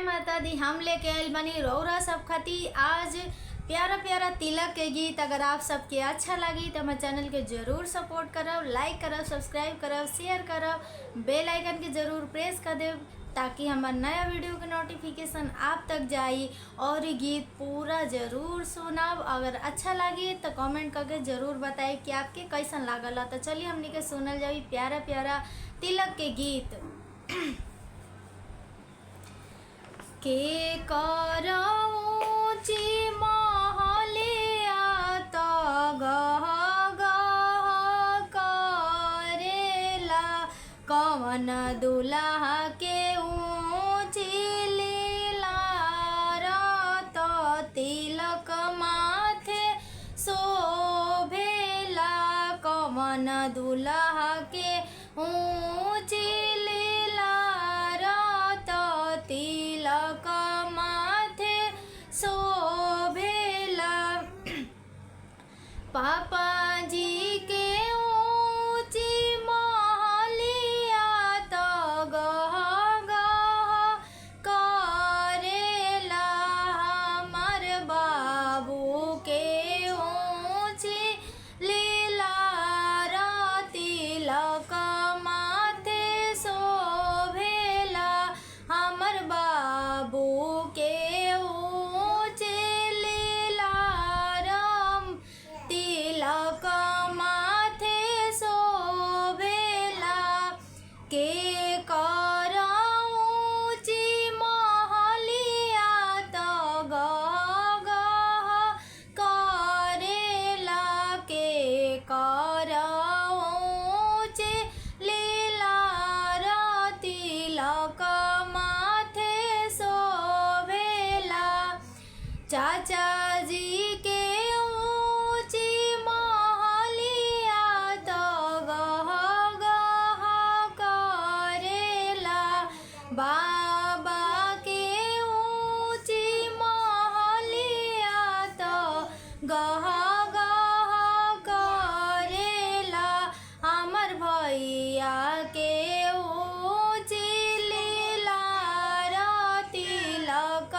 जय माता दी। हम लेके आयल बनी रौरा सब खाती आज प्यारा प्यारा तिलक के गीत। अगर आप सबके अच्छा लगी तो हमारे चैनल के जरूर सपोर्ट करब, लाइक करब, सब्सक्राइब करब, शेयर करब, बेल आइकन के जरूर प्रेस कर देव ताकि हमार नया वीडियो के नोटिफिकेशन आप तक जाई। और ये गीत पूरा जरूर सुनब। अगर अच्छा लगी तो कमेंट करके जरूर बताई कि आपके कैसन लागल। तो चलिए हमनी के सुनल जाई प्यारा प्यारा तिलक के गीत। के करऊँची महलिया तो गह गह करेला, कवन दुल्हा के ऊँची लीलार तो तिलक माथे शोभेला, कवन दुल्हा के ऊँची लीलार तो तिलक माथे शोभेला। पापा जी के ऊँची महलिया तो गह गह करेला, हमर बाबू के ऊँची लीलार तिलक माथे शोभेला, हमर बाबू के ऊँची लीलार तिलक माथे शोभेला। के करऊँची महलिया तो गह गह करेला, के करऊँची लीलार तिलक माथे शोभेला। चाचा जी के ऊँची महलिया तो गह गह करेला, बाबा के ऊँची महलिया तो गह गह करेला, हमर भैया के ऊँची लीलार तिलक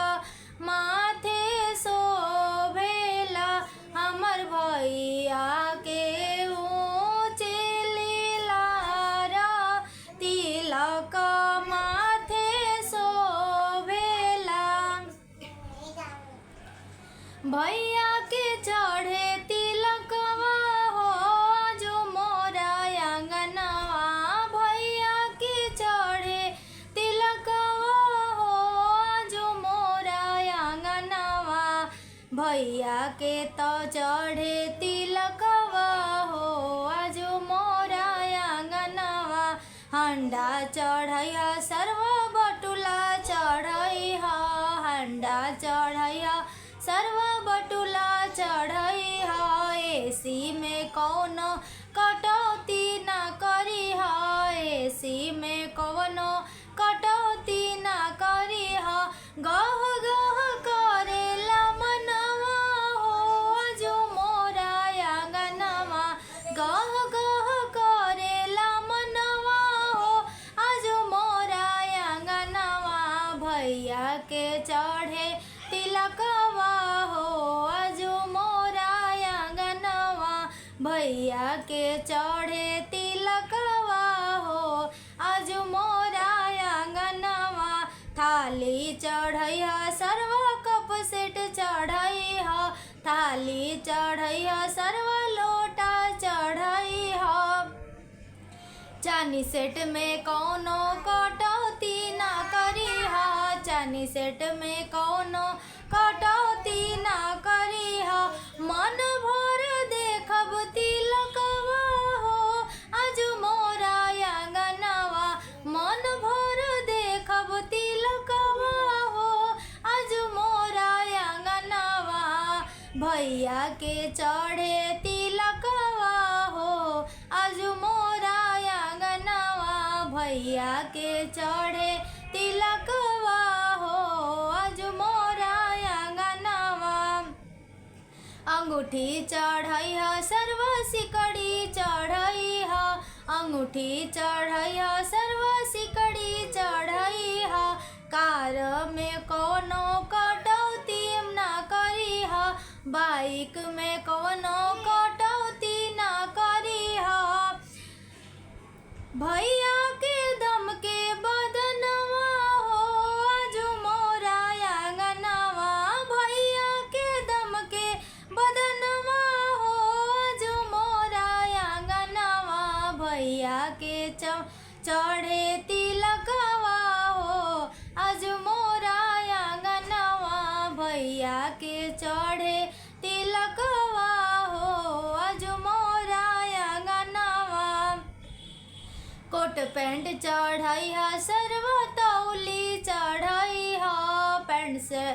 माथे शोभेला, हमर भैया के ऊँची लीलार तिलक माथे शोभेला। भैया के चढ़े तिलकवा हो जो मोरा आंगनवा, भैया के चढ़े तिलकवा हो जो मोरा आंगनवा, भैया के तो चढ़े तिलकवा हो जो मोरा आंगनवा। हंडा चढ़ैया सर्व बटुला चढ़ैया, हंडा चढ़ैया सर्व बटुला चढ़ैया, एसी में कौनो कटौती न करिहा, एसी में कौनो कटौती न करिहा। गह गह करेला मनवा हो जो मोरा आंगनवा, गह गह करेला मनवा हो आज मोरा आंगनवा। भैया के चढ़े तिलकवा हो आज मोरा आंगनवा, भैया के चढ़े तिलकवा हो आज मोरा आंगनवा। थाली चढ़ैया सर्व कप सेट चढ़ैया, थाली चढ़ैया सर्व लोटा चढ़ैया, चानी सेट में कौनो कटौती ना करिहा, चानी सेट में कौनो कटौती ना करिहा। मन भर देखब तिलकवा हो आज मोरा आंगनवा, मन भर देखब तिलकवा हो आज मोरा आंगनवा। भैया के चढ़े तिलकवा हो आज मोरा आंगनवा, भैया के चढ़े तिलकवा हो आज मोरा आंगनवा। अंगूठी चढ़ैया सर्व सिकड़ी चढ़ैया, अंगूठी चढ़ैया सर्व सिकड़ी चढ़ैया, काल भार में कौनो कटौती ना करी ह, बाइक में कौनो कटौती ना करी ह। भैया के दम के बदनवा हो आज मोरा आंगनवा, भैया के दम के बदनवा हो आज मोरा आंगनवा, भैया के चढ़े तिलकवा हो आज मोरा आंगनवा, भैया के चढ़े तिलकवा हो आज मोरा आंगनवा। कोट पैंट चढ़ाई हा सरवा तौली चढ़ाई हा, पैंट से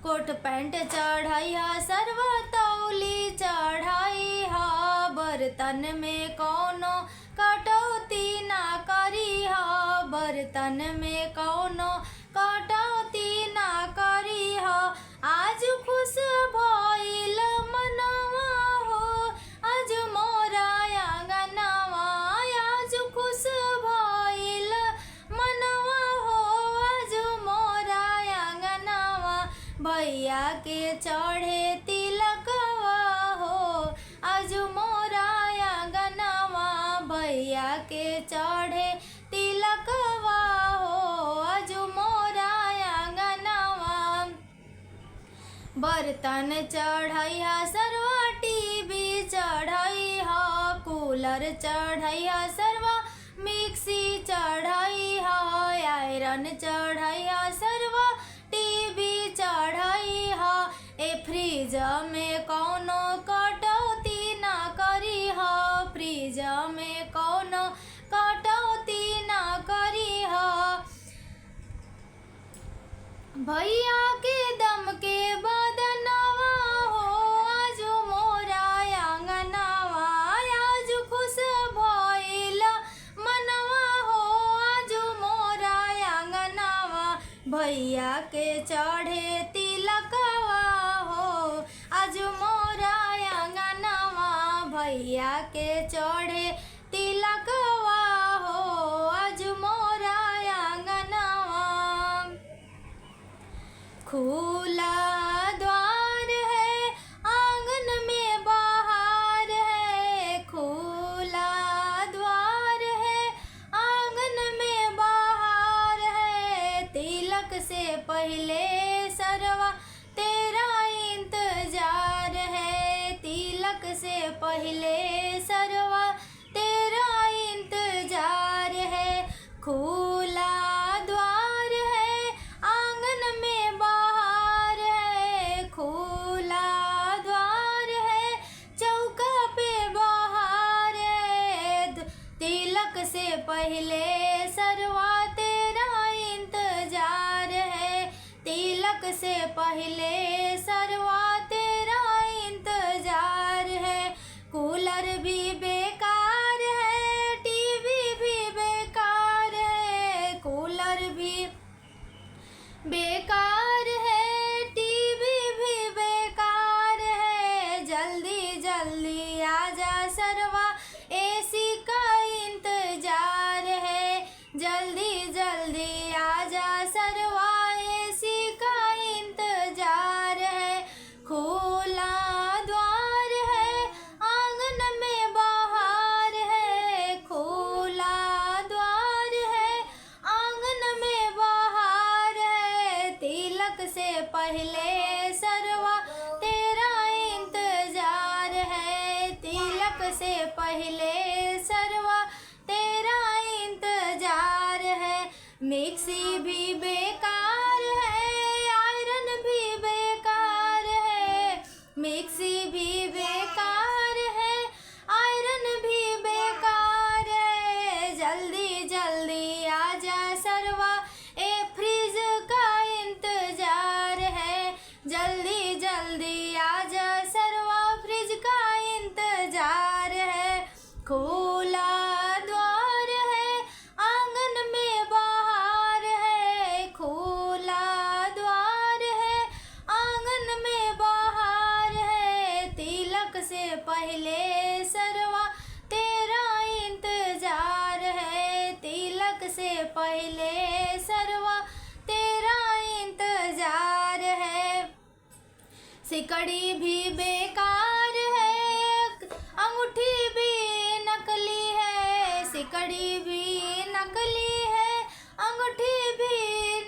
कोट पैंट चढ़ाई हा सरवा तौली चढ़ाई हा, बर्तन में कौनो कटौती ना करी हा, बर्तन में कौनो कटौती ना करी हा। आज खुश भइल मनवा हो आज मोरा आंगनवा, आज खुश भइल मनवा हो आज मोरा आंगनवा, भैया के चढ़े तिलकवा हो आज मोरा आंगनवा, भैया के चढ़े तिलकवा हो आज मोरा आंगनवा। बर्तन चढ़ाई हा सरवा टीवी चढ़ाई हा, कूलर चढ़ाई हा सरवा मिक्सी चढ़ाई हा, आयरन चढ़ाई हा सरवा टीवी चढ़ाई हा, ए फ्रिज में कौनो कटौती ना करी हा, फ्रिज में कौनो कटौती ना करी हा। भैया के दम के बदनवा हो आज मोरा आंगनवा, आज खुश भइल मनवा हो आज मोरा आंगनवा, भैया के चढ़े तिलकवा हो आज मोरा आंगनवा, भैया के चढ़े तिलकवा हो आज मोरा आंगनवा। खुला द्वार है आंगन में बाहर है, खुला द्वार है आंगन में बाहर है, तिलक से पहले सरवा तेरा इंतजार है, तिलक से पहले सरवा तेरा इंतजार है। खुला द्वार है आंगन में बाहर है, खुला द्वार है चौका पे बाहर है, तिलक से पहले सरवा तेरा इंतजार है, तिलक से पहले सरवा तेरा इंतजार है। कूलर भी बेकार है टीवी भी बेकार है, कूलर भी बेकार है टीवी भी बेकार है, जल्दी जल्दी आजा सरवा एसी का इंतजार है, जल्दी जल्दी आजा सरवा एसी का इंतजार है। खुला द्वार है आंगन में बाहर है, खुला द्वार है आंगन में बाहर है, तिलक से पहले सरवा तेरा इंतजार है, तिलक से पहले सरवा तेरा इंतजार है। मिक्सी भी बेकार है आयरन भी बेकार है, मिक्सी भी बेकार है आयरन भी बेकार है, जल्दी जल्दी आजा सरवा ए फ्रिज का इंतजार है, जल्दी जल्दी आजा सरवा फ्रिज का इंतजार है। खुला द्वार है आंगन में बाहर है, खुला द्वार है आंगन में बाहर है, तिलक से पहले सरवा तेरा इंतजार है, तिलक से पहले सरवा तेरा सिकड़ी भी बेकार है, अंगूठी भी नकली है। सिकड़ी भी नकली है, अंगूठी भी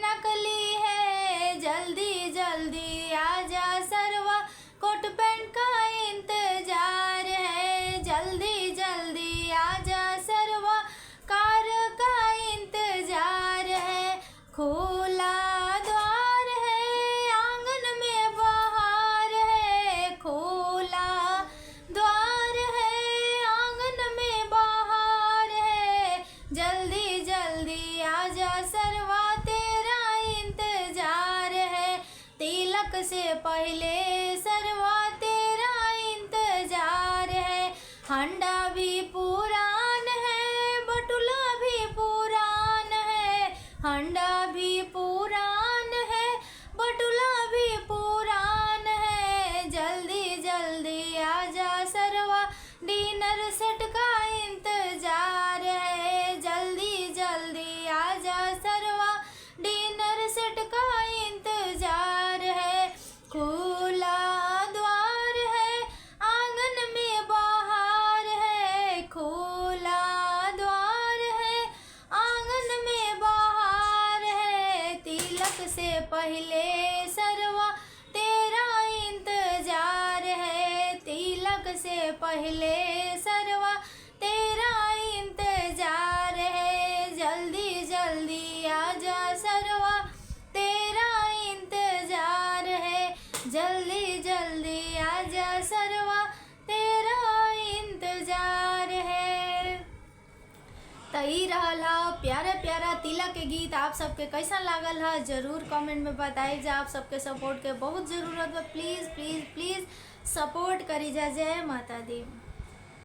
नकली है। जल्दी जल्दी आजा सरवा, कोट पैंट का इंतजार है। जल्दी जल्दी आजा सरवा, कार का इंतजार है। खुला द्वार है, आंगन में बहार है। खुला द्वार है, आंगन में बहार है। जल्दी जल्दी आजा सरवा, तेरा इंतजार है। तिलक से पहले सरवा तेरा इंतजार है। हंडा भी पुरान है, बटुला भी पुरान है। हंडा भी पुरान है, बटुला भी पुरान है। जल्दी जल्दी आजा सरवा, डिनर सेट का इंतजार है। जल्दी जल्दी आजा सरवा, डिनर सेट का इंतजार है। खुला द्वार है, आंगन में बहार है। खुला द्वार है, आंगन में बहार है। तिलक से पहले सरवा तेरा इंतजार है। तिलक से पहले सरवा तेरा इंतजार है। जल्दी जल्दी आजा सरवा, तेरा इंतजार है। जल्दी जल्दी आजा सरवा, तेरा इंतजार है। तो ई रहल ह प्यारा प्यारा तिलक के गीत। आप सबके कैसा लागल है जरूर कमेंट में बताई जा। आप सबके सपोर्ट के बहुत ज़रूरत बा। प्लीज़ प्लीज़ प्लीज़ सपोर्ट करी जा। जय माता दी।